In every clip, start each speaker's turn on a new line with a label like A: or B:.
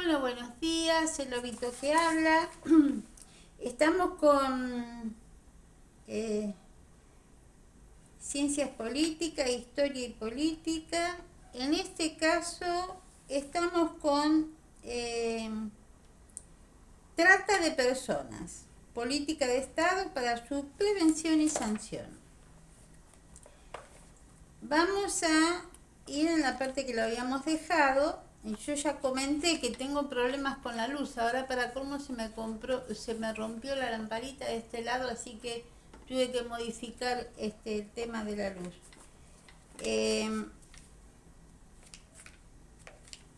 A: Bueno, buenos días, el lobito que habla. Estamos con ciencias políticas, historia y política. En este caso estamos con trata de personas, política de Estado para su prevención y sanción. Vamos a ir en la parte que lo habíamos dejado. Yo ya comenté que tengo problemas con la luz. Ahora para cómo se me rompió la lamparita de este lado, así que tuve que modificar el tema de la luz.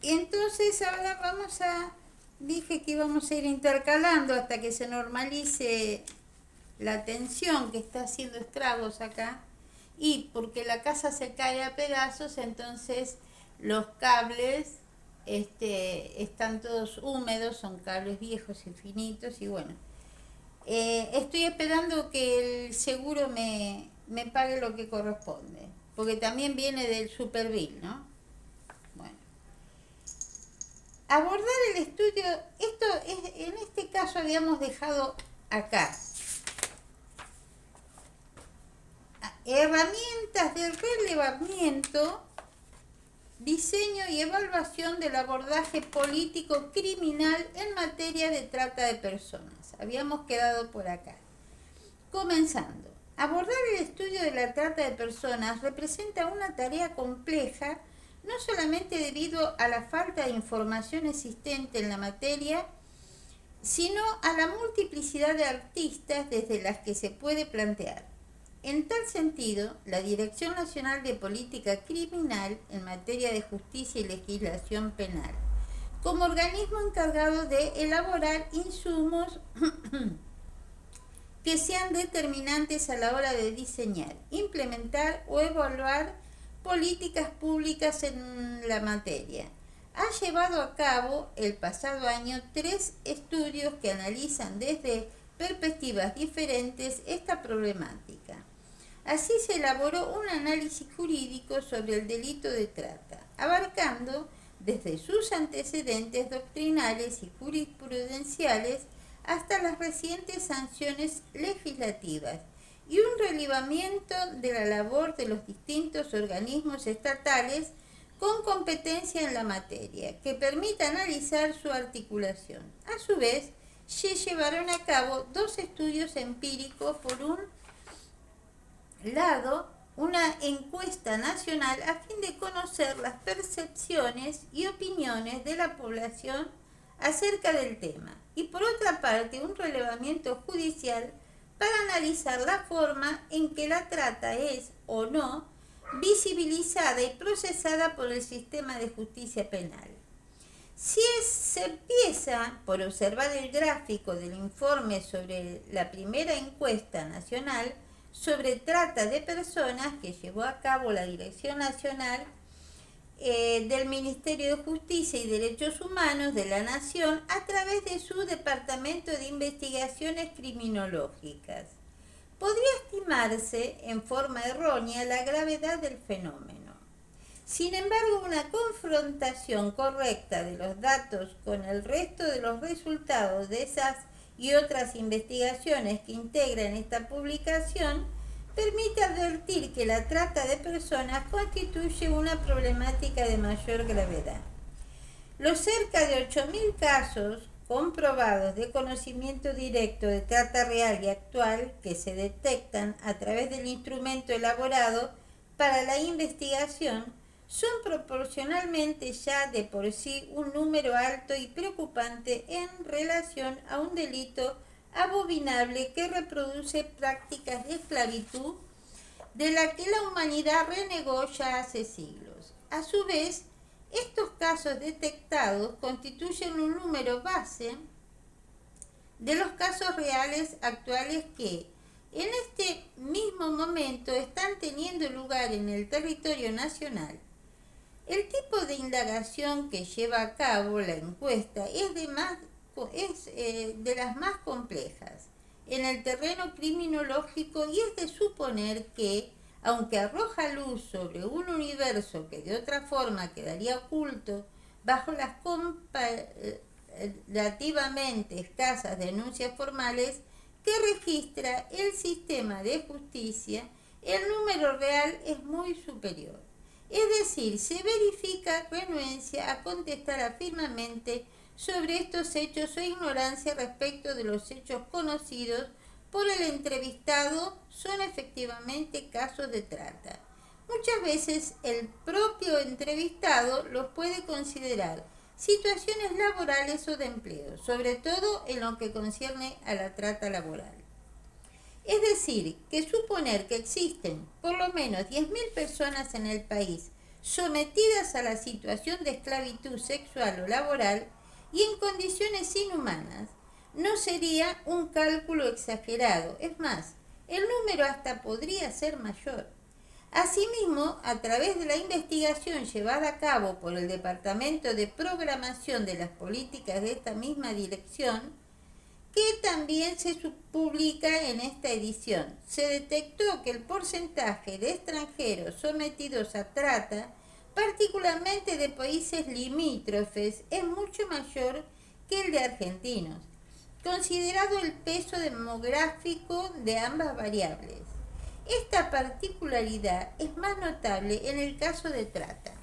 A: Y entonces ahora dije que íbamos a ir intercalando hasta que se normalice la tensión que está haciendo estragos acá. Y porque la casa se cae a pedazos, entonces los cables están todos húmedos, son cables viejos, infinitos, y bueno, estoy esperando que el seguro me pague lo que corresponde, porque también viene del Superbill, ¿no? Bueno, abordar el estudio, en este caso habíamos dejado acá. Herramientas de relevamiento, diseño y evaluación del abordaje político criminal en materia de trata de personas. Habíamos quedado por acá. Comenzando. Abordar el estudio de la trata de personas representa una tarea compleja, no solamente debido a la falta de información existente en la materia, sino a la multiplicidad de artistas desde las que se puede plantear. En tal sentido, la Dirección Nacional de Política Criminal en materia de justicia y legislación penal, como organismo encargado de elaborar insumos que sean determinantes a la hora de diseñar, implementar o evaluar políticas públicas en la materia, ha llevado a cabo el pasado año 3 estudios que analizan desde perspectivas diferentes esta problemática. Así se elaboró un análisis jurídico sobre el delito de trata, abarcando desde sus antecedentes doctrinales y jurisprudenciales hasta las recientes sanciones legislativas y un relevamiento de la labor de los distintos organismos estatales con competencia en la materia, que permita analizar su articulación. A su vez, se llevaron a cabo 2 estudios empíricos. Por un lado, una encuesta nacional a fin de conocer las percepciones y opiniones de la población acerca del tema, y por otra parte un relevamiento judicial para analizar la forma en que la trata es o no visibilizada y procesada por el sistema de justicia penal. Se empieza por observar el gráfico del informe sobre la primera encuesta nacional sobre trata de personas que llevó a cabo la Dirección Nacional del Ministerio de Justicia y Derechos Humanos de la Nación a través de su Departamento de Investigaciones Criminológicas. Podría estimarse en forma errónea la gravedad del fenómeno. Sin embargo, una confrontación correcta de los datos con el resto de los resultados de esas y otras investigaciones que integran esta publicación permite advertir que la trata de personas constituye una problemática de mayor gravedad. Los cerca de 8.000 casos comprobados de conocimiento directo de trata real y actual que se detectan a través del instrumento elaborado para la investigación son proporcionalmente ya de por sí un número alto y preocupante en relación a un delito abominable que reproduce prácticas de esclavitud de la que la humanidad renegó ya hace siglos. A su vez, estos casos detectados constituyen un número base de los casos reales actuales que, en este mismo momento, están teniendo lugar en el territorio nacional. El tipo de indagación que lleva a cabo la encuesta es de las más complejas en el terreno criminológico y es de suponer que, aunque arroja luz sobre un universo que de otra forma quedaría oculto bajo las comparativamente escasas denuncias formales que registra el sistema de justicia, el número real es muy superior. Es decir, se verifica renuencia a contestar afirmativamente sobre estos hechos o ignorancia respecto de los hechos conocidos por el entrevistado son efectivamente casos de trata. Muchas veces el propio entrevistado los puede considerar situaciones laborales o de empleo, sobre todo en lo que concierne a la trata laboral. Es decir, que suponer que existen por lo menos 10.000 personas en el país sometidas a la situación de esclavitud sexual o laboral y en condiciones inhumanas no sería un cálculo exagerado. Es más, el número hasta podría ser mayor. Asimismo, a través de la investigación llevada a cabo por el Departamento de Programación de las Políticas de esta misma dirección, que también se publica en esta edición, se detectó que el porcentaje de extranjeros sometidos a trata, particularmente de países limítrofes, es mucho mayor que el de argentinos, considerado el peso demográfico de ambas variables. Esta particularidad es más notable en el caso de trata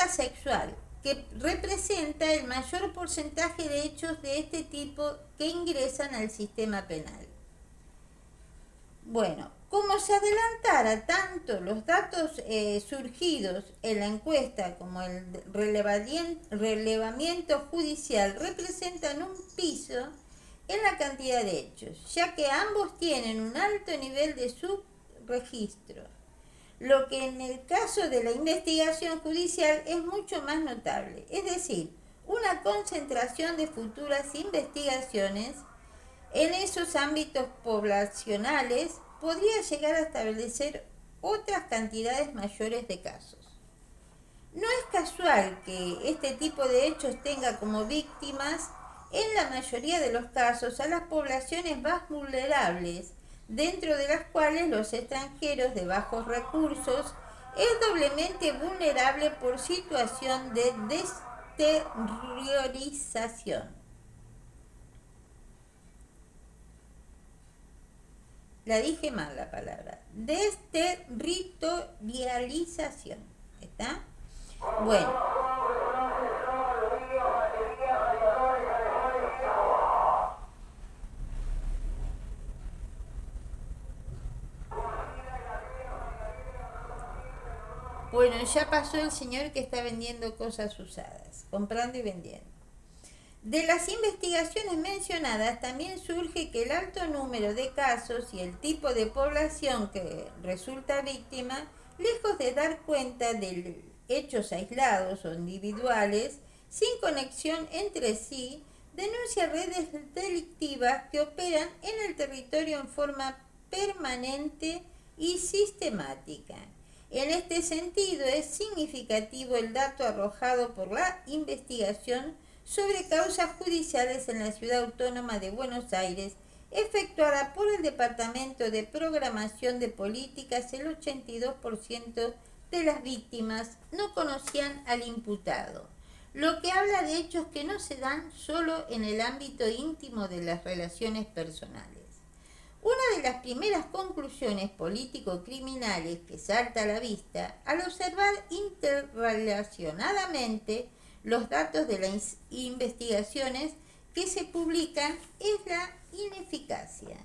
A: sexual, que representa el mayor porcentaje de hechos de este tipo que ingresan al sistema penal. Bueno, como se adelantara, tanto los datos surgidos en la encuesta como el relevamiento judicial representan un piso en la cantidad de hechos, ya que ambos tienen un alto nivel de subregistro, lo que en el caso de la investigación judicial es mucho más notable, es decir, una concentración de futuras investigaciones en esos ámbitos poblacionales podría llegar a establecer otras cantidades mayores de casos. No es casual que este tipo de hechos tenga como víctimas, en la mayoría de los casos, a las poblaciones más vulnerables, dentro de las cuales los extranjeros de bajos recursos es doblemente vulnerable por situación de desterritorización. La dije mal la palabra. Desterritorialización. ¿Está? Bueno. Bueno, ya pasó el señor que está vendiendo cosas usadas, comprando y vendiendo. De las investigaciones mencionadas también surge que el alto número de casos y el tipo de población que resulta víctima, lejos de dar cuenta de hechos aislados o individuales, sin conexión entre sí, denuncia redes delictivas que operan en el territorio en forma permanente y sistemática. En este sentido, es significativo el dato arrojado por la investigación sobre causas judiciales en la Ciudad Autónoma de Buenos Aires, efectuada por el Departamento de Programación de Políticas. El 82% de las víctimas no conocían al imputado, lo que habla de hechos que no se dan solo en el ámbito íntimo de las relaciones personales. Una de las primeras conclusiones político-criminales que salta a la vista al observar interrelacionadamente los datos de las investigaciones que se publican es la ineficacia,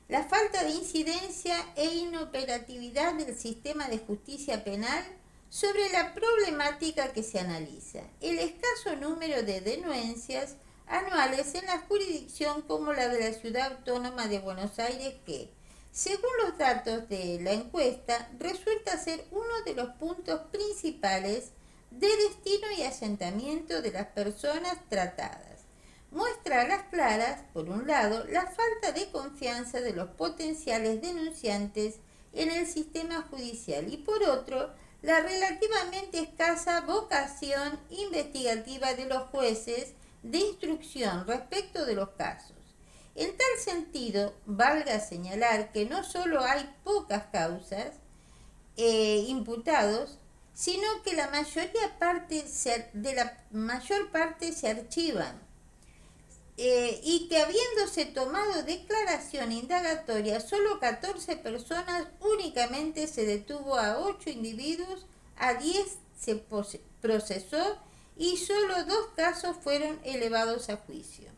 A: la falta de incidencia e inoperatividad del sistema de justicia penal sobre la problemática que se analiza, el escaso número de denuncias anuales en la jurisdicción como la de la Ciudad Autónoma de Buenos Aires que, según los datos de la encuesta, resulta ser uno de los puntos principales de destino y asentamiento de las personas tratadas. Muestra a las claras, por un lado, la falta de confianza de los potenciales denunciantes en el sistema judicial y, por otro, la relativamente escasa vocación investigativa de los jueces de instrucción respecto de los casos. En tal sentido, valga señalar que no solo hay pocas causas imputados, sino que la mayor parte se archivan. Y que habiéndose tomado declaración indagatoria, solo 14 personas, únicamente se detuvo a 8 individuos, a 10 se procesó y solo 2 casos fueron elevados a juicio.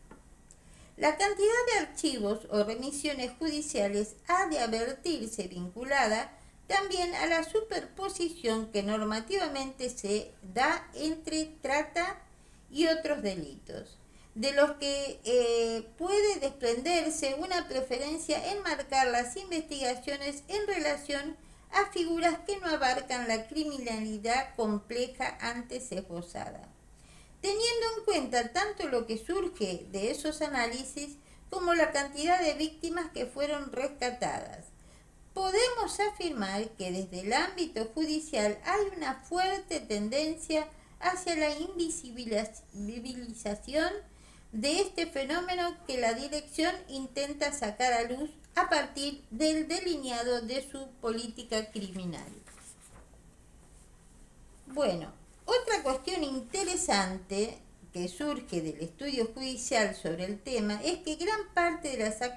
A: La cantidad de archivos o remisiones judiciales ha de advertirse vinculada también a la superposición que normativamente se da entre trata y otros delitos, de los que puede desprenderse una preferencia en marcar las investigaciones en relación a figuras que no abarcan la criminalidad compleja antes esbozada, teniendo en cuenta tanto lo que surge de esos análisis como la cantidad de víctimas que fueron rescatadas. Podemos afirmar que desde el ámbito judicial hay una fuerte tendencia hacia la invisibilización de este fenómeno que la dirección intenta sacar a luz a partir del delineado de su política criminal. Bueno, otra cuestión interesante que surge del estudio judicial sobre el tema es que gran parte de las